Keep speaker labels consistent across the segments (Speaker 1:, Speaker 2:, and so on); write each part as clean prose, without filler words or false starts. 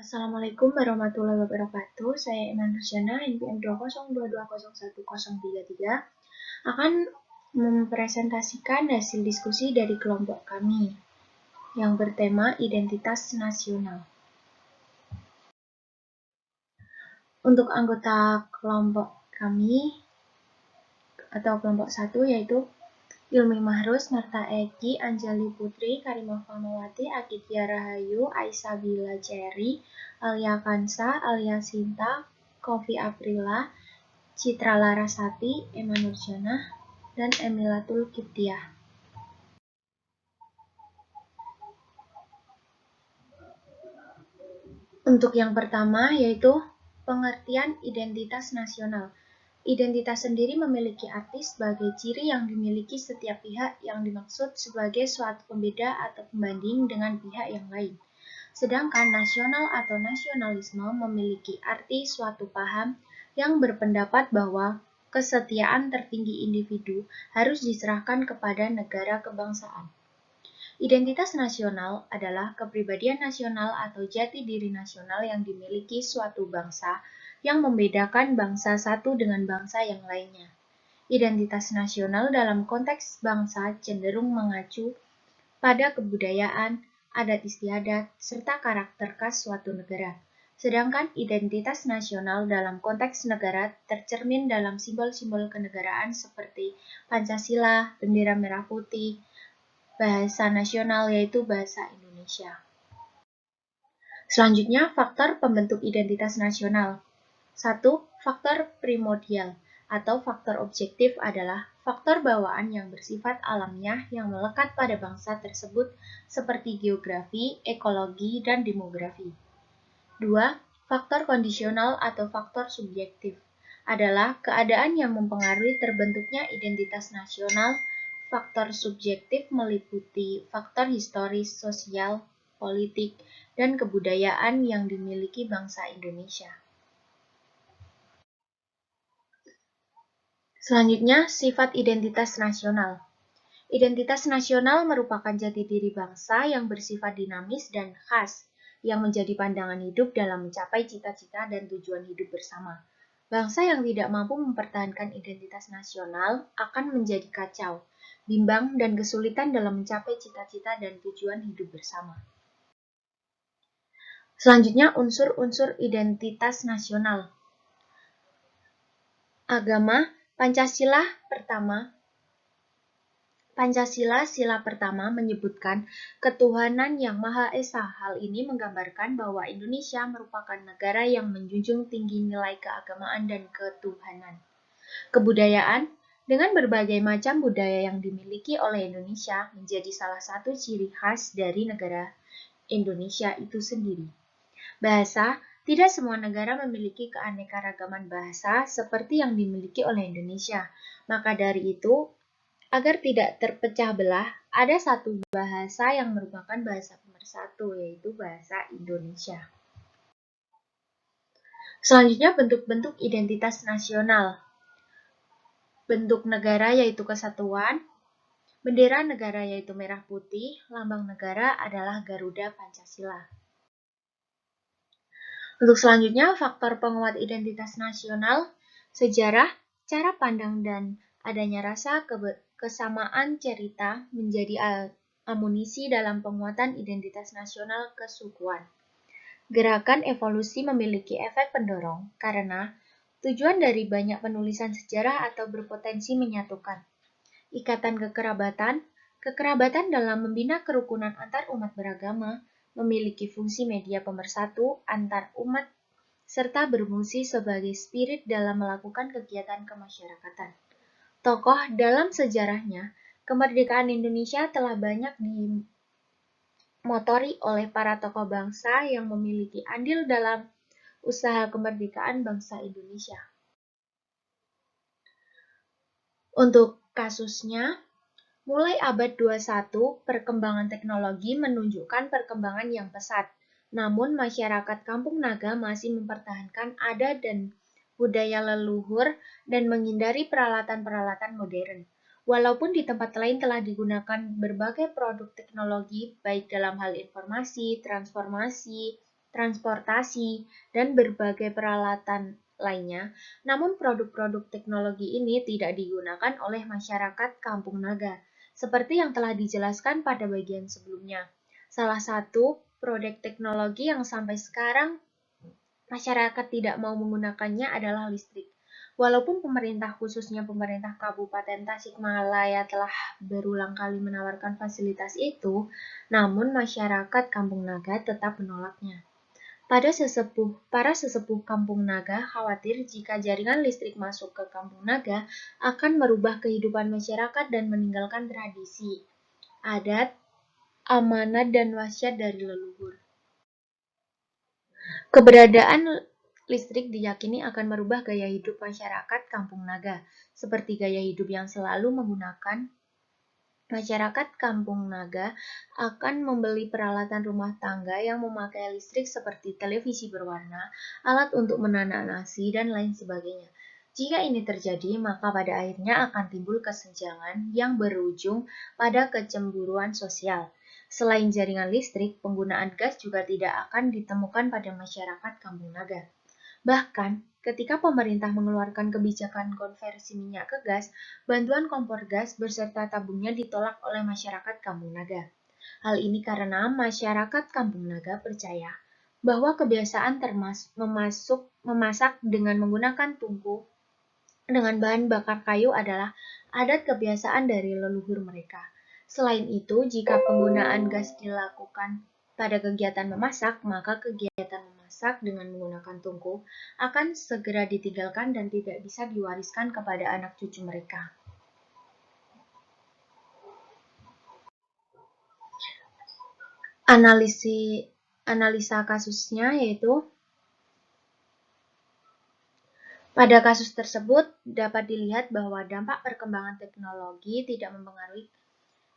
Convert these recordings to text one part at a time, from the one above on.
Speaker 1: Assalamualaikum warahmatullahi wabarakatuh. Saya Iman Rusyana, NPM 202201033, akan mempresentasikan hasil diskusi dari kelompok kami yang bertema identitas nasional. Untuk anggota kelompok kami atau kelompok 1 yaitu Ilmi Mahrus, Marta Eki, Anjali Putri, Karimah Famawati, Akidya Rahayu, Aisyah Bila Cherry, Alia Kansa, Alia Sinta, Kofi Aprila, Citra Larasati, Emma Nurjana, dan Emilatul Kiptiah. Untuk yang pertama yaitu pengertian identitas nasional. Identitas sendiri memiliki arti sebagai ciri yang dimiliki setiap pihak yang dimaksud sebagai suatu pembeda atau pembanding dengan pihak yang lain. Sedangkan nasional atau nasionalisme memiliki arti suatu paham yang berpendapat bahwa kesetiaan tertinggi individu harus diserahkan kepada negara kebangsaan. Identitas nasional adalah kepribadian nasional atau jati diri nasional yang dimiliki suatu bangsa yang membedakan bangsa satu dengan bangsa yang lainnya. Identitas nasional dalam konteks bangsa cenderung mengacu pada kebudayaan, adat istiadat, serta karakter khas suatu negara. Sedangkan identitas nasional dalam konteks negara tercermin dalam simbol-simbol kenegaraan seperti Pancasila, bendera merah putih, bahasa nasional yaitu bahasa Indonesia. Selanjutnya, faktor pembentuk identitas nasional. 1. Faktor primordial atau faktor objektif adalah faktor bawaan yang bersifat alamiah yang melekat pada bangsa tersebut seperti geografi, ekologi, dan demografi. 2. Faktor kondisional atau faktor subjektif adalah keadaan yang mempengaruhi terbentuknya identitas nasional. Faktor subjektif meliputi faktor historis, sosial, politik, dan kebudayaan yang dimiliki bangsa Indonesia. Selanjutnya, sifat identitas nasional. Identitas nasional merupakan jati diri bangsa yang bersifat dinamis dan khas, yang menjadi pandangan hidup dalam mencapai cita-cita dan tujuan hidup bersama. Bangsa yang tidak mampu mempertahankan identitas nasional akan menjadi kacau, bimbang, dan kesulitan dalam mencapai cita-cita dan tujuan hidup bersama. Selanjutnya, unsur-unsur identitas nasional. Agama, Pancasila sila pertama menyebutkan ketuhanan yang Maha Esa. Hal ini menggambarkan bahwa Indonesia merupakan negara yang menjunjung tinggi nilai keagamaan dan ketuhanan. Kebudayaan, dengan berbagai macam budaya yang dimiliki oleh Indonesia, menjadi salah satu ciri khas dari negara Indonesia itu sendiri. Bahasa, tidak semua negara memiliki keanekaragaman bahasa seperti yang dimiliki oleh Indonesia. Maka dari itu, agar tidak terpecah belah, ada satu bahasa yang merupakan bahasa pemersatu, yaitu bahasa Indonesia. Selanjutnya, bentuk-bentuk identitas nasional. Bentuk negara yaitu kesatuan, bendera negara yaitu merah putih, lambang negara adalah Garuda Pancasila. Untuk selanjutnya, faktor penguat identitas nasional, sejarah, cara pandang, dan adanya rasa kesamaan cerita menjadi amunisi dalam penguatan identitas nasional kesukuan. Gerakan evolusi memiliki efek pendorong karena tujuan dari banyak penulisan sejarah atau berpotensi menyatukan. Ikatan kekerabatan dalam membina kerukunan antar umat beragama, memiliki fungsi media pemersatu antar umat, serta berfungsi sebagai spirit dalam melakukan kegiatan kemasyarakatan. Tokoh dalam sejarahnya, kemerdekaan Indonesia telah banyak dimotori oleh para tokoh bangsa yang memiliki andil dalam usaha kemerdekaan bangsa Indonesia. Untuk kasusnya, mulai abad 21, perkembangan teknologi menunjukkan perkembangan yang pesat. Namun, masyarakat Kampung Naga masih mempertahankan adat dan budaya leluhur dan menghindari peralatan-peralatan modern. Walaupun di tempat lain telah digunakan berbagai produk teknologi, baik dalam hal informasi, transformasi, transportasi, dan berbagai peralatan lainnya. Namun produk-produk teknologi ini tidak digunakan oleh masyarakat Kampung Naga, seperti yang telah dijelaskan pada bagian sebelumnya. Salah satu produk teknologi yang sampai sekarang masyarakat tidak mau menggunakannya adalah listrik. Walaupun pemerintah, khususnya pemerintah Kabupaten Tasikmalaya, telah berulang kali menawarkan fasilitas itu, namun masyarakat Kampung Naga tetap menolaknya. Para sesepuh Kampung Naga khawatir jika jaringan listrik masuk ke Kampung Naga akan merubah kehidupan masyarakat dan meninggalkan tradisi, adat, amanat, dan wasiat dari leluhur. Keberadaan listrik diyakini akan merubah gaya hidup masyarakat Kampung Naga, seperti gaya hidup yang selalu menggunakan. Masyarakat Kampung Naga akan membeli peralatan rumah tangga yang memakai listrik seperti televisi berwarna, alat untuk menanak nasi, dan lain sebagainya. Jika ini terjadi, maka pada akhirnya akan timbul kesenjangan yang berujung pada kecemburuan sosial. Selain jaringan listrik, penggunaan gas juga tidak akan ditemukan pada masyarakat Kampung Naga. Bahkan, ketika pemerintah mengeluarkan kebijakan konversi minyak ke gas, bantuan kompor gas beserta tabungnya ditolak oleh masyarakat Kampung Naga. Hal ini karena masyarakat Kampung Naga percaya bahwa kebiasaan memasak dengan menggunakan tungku dengan bahan bakar kayu adalah adat kebiasaan dari leluhur mereka. Selain itu, jika penggunaan gas dilakukan pada kegiatan memasak, maka kegiatan memasak dengan menggunakan tungku akan segera ditinggalkan dan tidak bisa diwariskan kepada anak cucu mereka. Analisa kasusnya yaitu pada kasus tersebut dapat dilihat bahwa dampak perkembangan teknologi tidak mempengaruhi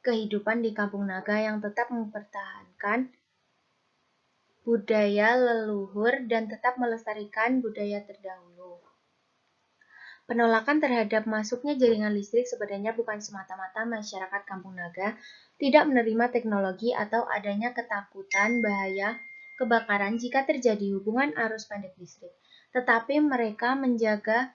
Speaker 1: kehidupan di Kampung Naga yang tetap mempertahankan budaya leluhur dan tetap melestarikan budaya terdahulu. Penolakan terhadap masuknya jaringan listrik sebenarnya bukan semata-mata masyarakat Kampung Naga tidak menerima teknologi atau adanya ketakutan bahaya kebakaran jika terjadi hubungan arus pendek listrik, tetapi mereka menjaga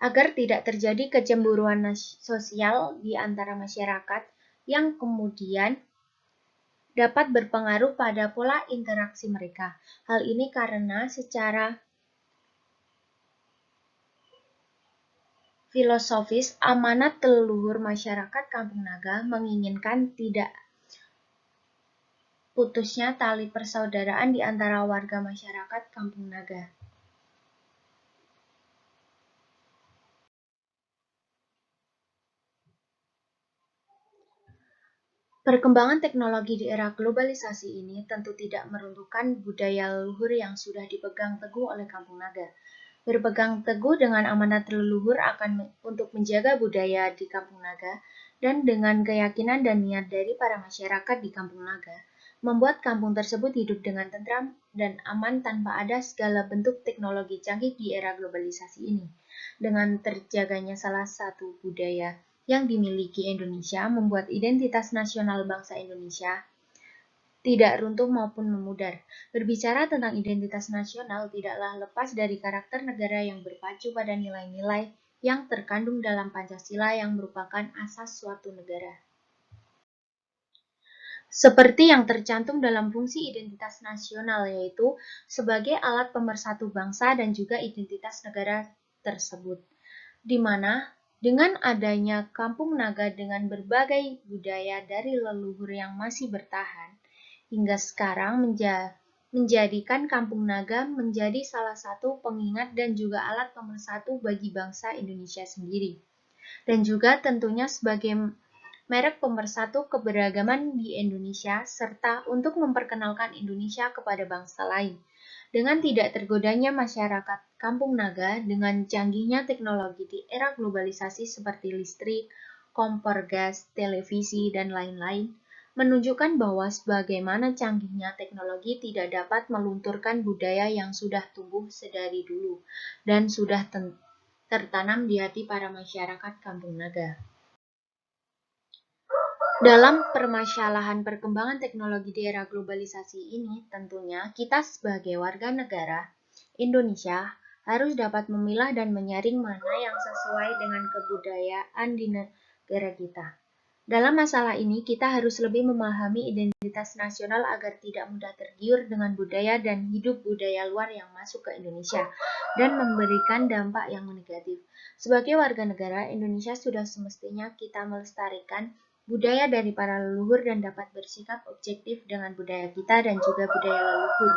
Speaker 1: agar tidak terjadi kecemburuan sosial di antara masyarakat yang kemudian dapat berpengaruh pada pola interaksi mereka. Hal ini karena secara filosofis, amanat leluhur masyarakat Kampung Naga menginginkan tidak putusnya tali persaudaraan di antara warga masyarakat Kampung Naga. Perkembangan teknologi di era globalisasi ini tentu tidak meruntuhkan budaya leluhur yang sudah dipegang teguh oleh Kampung Naga. Berpegang teguh dengan amanat leluhur untuk menjaga budaya di Kampung Naga dan dengan keyakinan dan niat dari para masyarakat di Kampung Naga, membuat kampung tersebut hidup dengan tentram dan aman tanpa ada segala bentuk teknologi canggih di era globalisasi ini. Dengan terjaganya salah satu budaya yang dimiliki Indonesia membuat identitas nasional bangsa Indonesia tidak runtuh maupun memudar. Berbicara tentang identitas nasional tidaklah lepas dari karakter negara yang berpacu pada nilai-nilai yang terkandung dalam Pancasila yang merupakan asas suatu negara. Seperti yang tercantum dalam fungsi identitas nasional, yaitu sebagai alat pemersatu bangsa dan juga identitas negara tersebut, di mana dengan adanya Kampung Naga dengan berbagai budaya dari leluhur yang masih bertahan, hingga sekarang menjadikan Kampung Naga menjadi salah satu pengingat dan juga alat pemersatu bagi bangsa Indonesia sendiri. Dan juga tentunya sebagai merek pemersatu keberagaman di Indonesia, serta untuk memperkenalkan Indonesia kepada bangsa lain. Dengan tidak tergodanya masyarakat Kampung Naga dengan canggihnya teknologi di era globalisasi seperti listrik, kompor gas, televisi, dan lain-lain, menunjukkan bahwa sebagaimana canggihnya teknologi tidak dapat melunturkan budaya yang sudah tumbuh sedari dulu dan sudah tertanam di hati para masyarakat Kampung Naga. Dalam permasalahan perkembangan teknologi di era globalisasi ini, tentunya kita sebagai warga negara Indonesia harus dapat memilah dan menyaring mana yang sesuai dengan kebudayaan di negara kita. Dalam masalah ini, kita harus lebih memahami identitas nasional agar tidak mudah tergiur dengan budaya dan hidup budaya luar yang masuk ke Indonesia dan memberikan dampak yang negatif. Sebagai warga negara Indonesia sudah semestinya kita melestarikan budaya dari para leluhur dan dapat bersikap objektif dengan budaya kita dan juga budaya leluhur.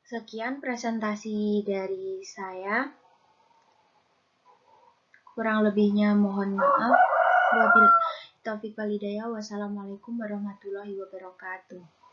Speaker 1: Sekian presentasi dari saya. Kurang lebihnya mohon maaf. Wabillahi taufiq walhidayah. Wassalamualaikum warahmatullahi wabarakatuh.